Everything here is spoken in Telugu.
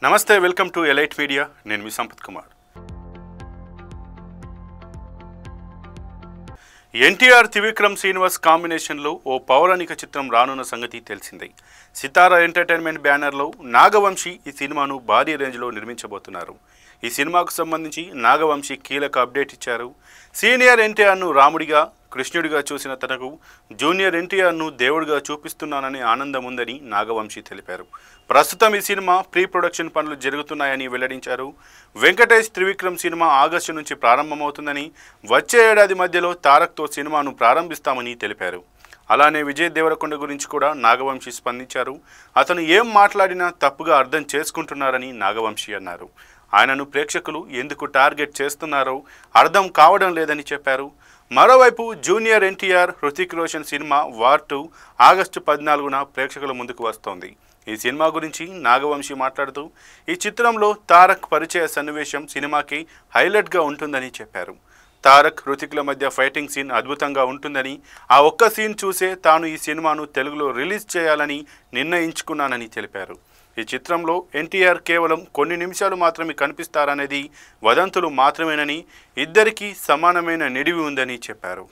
నమస్తే వెల్కమ్ టు ఎలైట్ మీడియా నేను మీ సంపత్ కుమార్ ఎన్టీఆర్ త్రివిక్రమ్ శ్రీనివాస్ కాంబినేషన్లో ఓ పౌరాణిక చిత్రం రానున్న సంగతి తెలిసిందే. సితారా ఎంటర్టైన్మెంట్ బ్యానర్లో నాగవంశీ ఈ సినిమాను భారీ రేంజ్లో నిర్మించబోతున్నారు. ఈ సినిమాకు సంబంధించి నాగవంశీ కీలక అప్డేట్ ఇచ్చారు. సీనియర్ ఎన్టీఆర్ను రాముడిగా, కృష్ణుడిగా చూసిన తనకు జూనియర్ ఎన్టీఆర్ను దేవుడిగా చూపిస్తున్నానని ఆనందం ఉందని నాగవంశీ తెలిపారు. ప్రస్తుతం ఈ సినిమా ప్రీ ప్రొడక్షన్ పనులు జరుగుతున్నాయని వెల్లడించారు. వెంకటేష్ త్రివిక్రమ్ సినిమా ఆగస్టు నుంచి ప్రారంభమవుతుందని, వచ్చే ఏడాది మధ్యలో తారక్తో సినిమాను ప్రారంభిస్తామని తెలిపారు. అలానే విజయ్ దేవరకొండ గురించి కూడా నాగవంశీ స్పందించారు. అతను ఏం మాట్లాడినా తప్పుగా అర్థం చేసుకుంటున్నారని నాగవంశీ అన్నారు. ఆయనను ప్రేక్షకులు ఎందుకు టార్గెట్ చేస్తున్నారో అర్థం కావడం లేదని చెప్పారు. మరోవైపు junior NTR Hrithik Roshan cinema War 2 August 14న ప్రేక్షకుల ముందుకు వస్తోంది. ఈ సినిమా గురించి నాగవంశీ మాట్లాడుతూ, ఈ చిత్రంలో తారక్ పరిచయ సన్నివేశం సినిమాకి హైలైట్గా ఉంటుందని చెప్పారు. తారక్ హృతిక్ల మధ్య ఫైటింగ్ సీన్ అద్భుతంగా ఉంటుందని, ఆ ఒక్క సీన్ చూసే తాను ఈ సినిమాను తెలుగులో రిలీజ్ చేయాలని నిర్ణయించుకున్నానని తెలిపారు. ఈ చిత్రంలో ఎన్టీఆర్ కేవలం కొన్ని నిమిషాలు మాత్రమే కనిపిస్తారనేది వదంతులు మాత్రమేనని, ఇద్దరికీ సమానమైన నిడివి ఉందని చెప్పారు.